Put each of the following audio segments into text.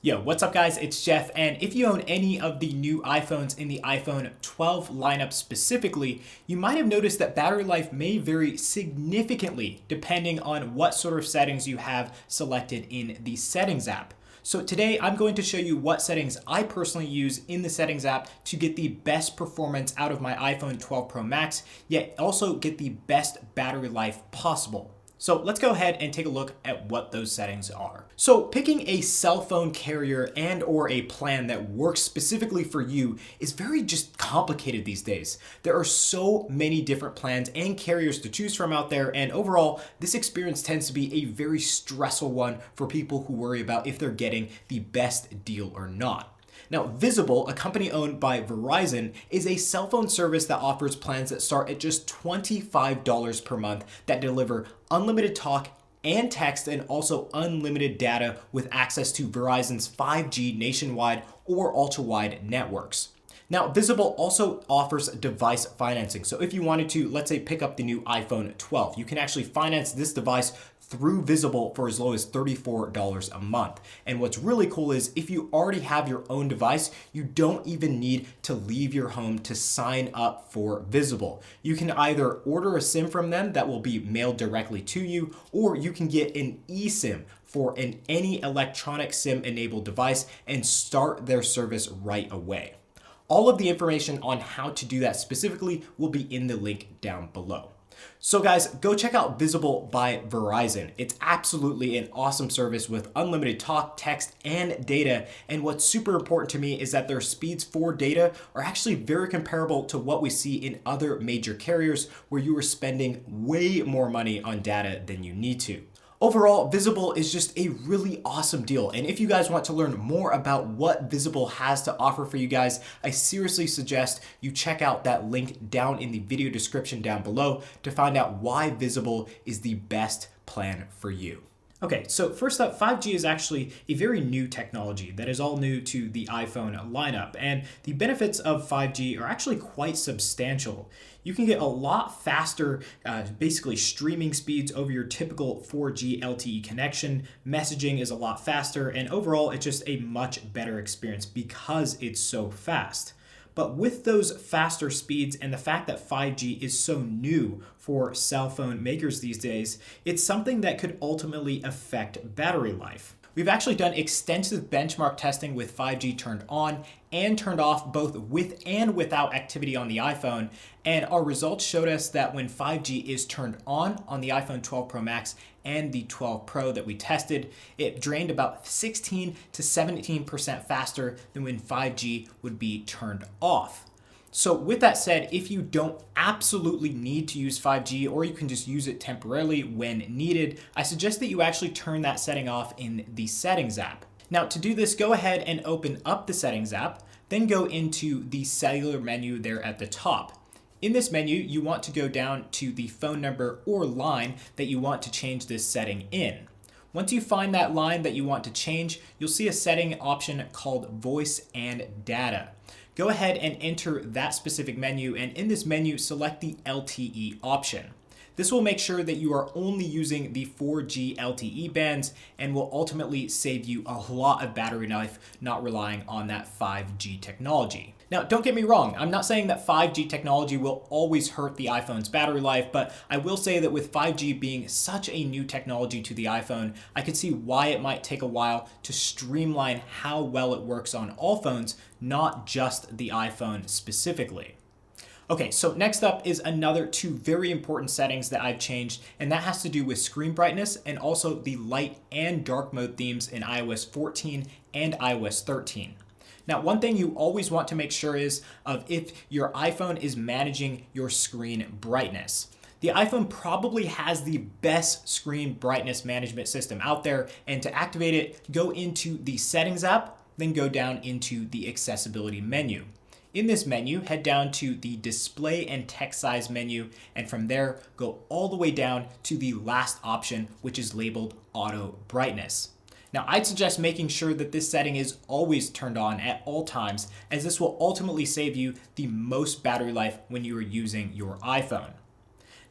Yo, what's up guys? It's Jeff, and if you own any of the new iPhones in the iPhone 12 lineup specifically, you might have noticed that battery life may vary significantly depending on what sort of settings you have selected in the Settings app. So today I'm going to show you what settings I personally use in the Settings app to get the best performance out of my iPhone 12 Pro Max, yet also get the best battery life possible. So let's go ahead and take a look at what those settings are. So picking a cell phone carrier and or a plan that works specifically for you is very just complicated these days. There are so many different plans and carriers to choose from out there, and overall, this experience tends to be a very stressful one for people who worry about if they're getting the best deal or not. Now, Visible, a company owned by Verizon, is a cell phone service that offers plans that start at just $25 per month that deliver unlimited talk and text and also unlimited data with access to Verizon's 5G nationwide or ultra-wide networks. Now, Visible also offers device financing. So if you wanted to, let's say, pick up the new iPhone 12, you can actually finance this device through Visible for as low as $34 a month. And what's really cool is if you already have your own device, you don't even need to leave your home to sign up for Visible. You can either order a SIM from them that will be mailed directly to you, or you can get an eSIM for any electronic SIM enabled device and start their service right away. All of the information on how to do that specifically will be in the link down below. So guys, go check out Visible by Verizon. It's absolutely an awesome service with unlimited talk, text, and data. And what's super important to me is that their speeds for data are actually very comparable to what we see in other major carriers where you are spending way more money on data than you need to. Overall, Visible is just a really awesome deal. And if you guys want to learn more about what Visible has to offer for you guys, I seriously suggest you check out that link down in the video description down below to find out why Visible is the best plan for you. Okay, so first up, 5G is actually a very new technology that is all new to the iPhone lineup, and the benefits of 5G are actually quite substantial. You can get a lot faster, basically streaming speeds over your typical 4G LTE connection. Messaging is a lot faster, and overall, it's just a much better experience because it's so fast. But with those faster speeds and the fact that 5G is so new for cell phone makers these days, it's something that could ultimately affect battery life. We've actually done extensive benchmark testing with 5G turned on and turned off both with and without activity on the iPhone, and our results showed us that when 5G is turned on the iPhone 12 Pro Max and the 12 Pro that we tested, it drained about 16 to 17% faster than when 5G would be turned off. So with that said, if you don't absolutely need to use 5G or you can just use it temporarily when needed, I suggest that you actually turn that setting off in the Settings app. Now to do this, go ahead and open up the Settings app, then go into the cellular menu there at the top. In this menu, you want to go down to the phone number or line that you want to change this setting in. Once you find that line that you want to change, you'll see a setting option called Voice and Data. Go ahead and enter that specific menu, and in this menu, select the LTE option. This will make sure that you are only using the 4G LTE bands and will ultimately save you a lot of battery life not relying on that 5G technology. Now, don't get me wrong, I'm not saying that 5G technology will always hurt the iPhone's battery life, but I will say that with 5G being such a new technology to the iPhone, I could see why it might take a while to streamline how well it works on all phones, not just the iPhone specifically. Okay, so next up is another two very important settings that I've changed, and that has to do with screen brightness and also the light and dark mode themes in iOS 14 and iOS 13. Now, one thing you always want to make sure is if your iPhone is managing your screen brightness. The iPhone probably has the best screen brightness management system out there, and to activate it, go into the Settings app, then go down into the Accessibility menu. In this menu, head down to the Display and Text Size menu, and from there, go all the way down to the last option, which is labeled Auto Brightness. Now, I'd suggest making sure that this setting is always turned on at all times, as this will ultimately save you the most battery life when you are using your iPhone.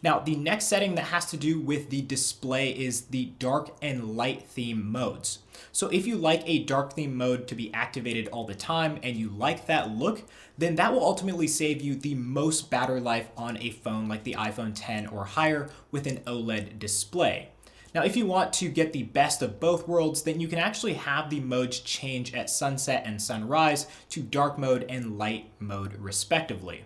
Now, the next setting that has to do with the display is the dark and light theme modes. So if you like a dark theme mode to be activated all the time and you like that look, then that will ultimately save you the most battery life on a phone like the iPhone 10 or higher with an OLED display. Now, if you want to get the best of both worlds, then you can actually have the modes change at sunset and sunrise to dark mode and light mode respectively.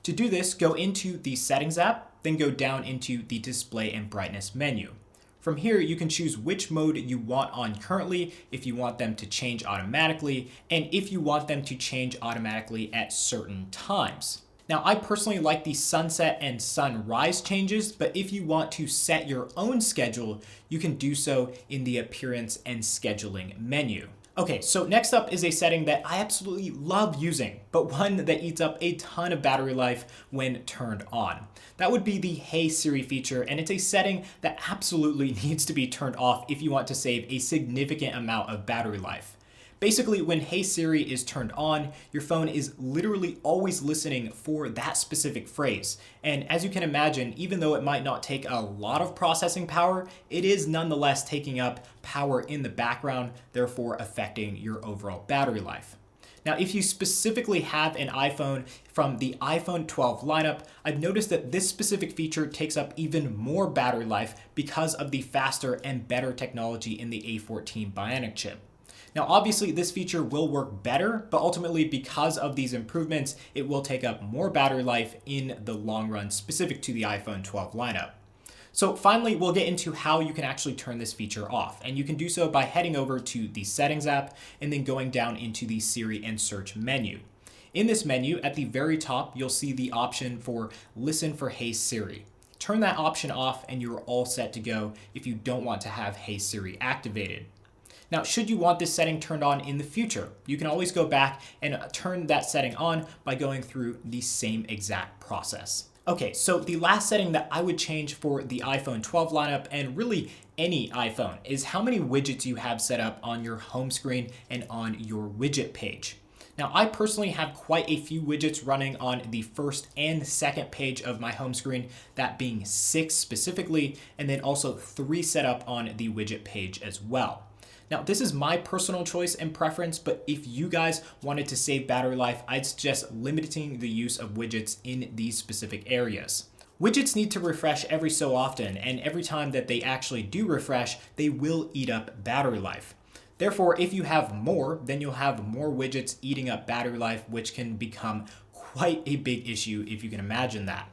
To do this, go into the Settings app, then go down into the Display and Brightness menu. From here, you can choose which mode you want on currently, if you want them to change automatically, and if you want them to change automatically at certain times. Now, I personally like the sunset and sunrise changes, but if you want to set your own schedule, you can do so in the Appearance and Scheduling menu. Okay, so next up is a setting that I absolutely love using, but one that eats up a ton of battery life when turned on. That would be the Hey Siri feature, and it's a setting that absolutely needs to be turned off if you want to save a significant amount of battery life. Basically, when Hey Siri is turned on, your phone is literally always listening for that specific phrase. And as you can imagine, even though it might not take a lot of processing power, it is nonetheless taking up power in the background, therefore affecting your overall battery life. Now, if you specifically have an iPhone from the iPhone 12 lineup, I've noticed that this specific feature takes up even more battery life because of the faster and better technology in the A14 Bionic chip. Now, obviously, this feature will work better, but ultimately, because of these improvements, it will take up more battery life in the long run specific to the iPhone 12 lineup. So finally, we'll get into how you can actually turn this feature off. And you can do so by heading over to the Settings app and then going down into the Siri and Search menu. In this menu, at the very top, you'll see the option for Listen for Hey Siri. Turn that option off and you're all set to go if you don't want to have Hey Siri activated. Now, should you want this setting turned on in the future, you can always go back and turn that setting on by going through the same exact process. Okay, so the last setting that I would change for the iPhone 12 lineup, and really any iPhone, is how many widgets you have set up on your home screen and on your widget page. Now, I personally have quite a few widgets running on the first and second page of my home screen, that being 6 specifically, and then also 3 set up on the widget page as well. Now, this is my personal choice and preference, but if you guys wanted to save battery life, I'd suggest limiting the use of widgets in these specific areas. Widgets need to refresh every so often, and every time that they actually do refresh, they will eat up battery life. Therefore, if you have more, then you'll have more widgets eating up battery life, which can become quite a big issue if you can imagine that.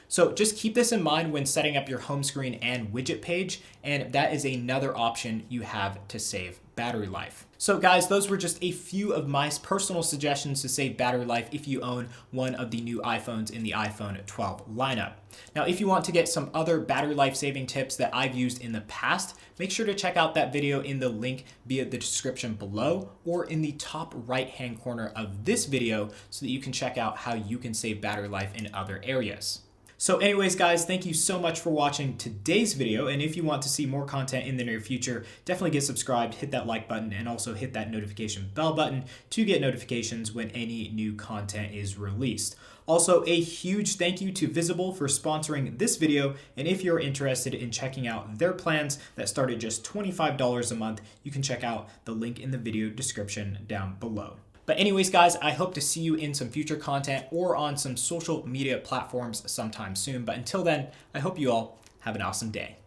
So just keep this in mind when setting up your home screen and widget page, and that is another option you have to save battery life. So guys, those were just a few of my personal suggestions to save battery life if you own one of the new iPhones in the iPhone 12 lineup. Now, if you want to get some other battery life saving tips that I've used in the past, make sure to check out that video in the link via the description below or in the top right-hand corner of this video so that you can check out how you can save battery life in other areas. So anyways, guys, thank you so much for watching today's video. And if you want to see more content in the near future, definitely get subscribed, hit that like button, and also hit that notification bell button to get notifications when any new content is released. Also, a huge thank you to Visible for sponsoring this video. And if you're interested in checking out their plans that start at just $25 a month, you can check out the link in the video description down below. But anyways, guys, I hope to see you in some future content or on some social media platforms sometime soon. But until then, I hope you all have an awesome day.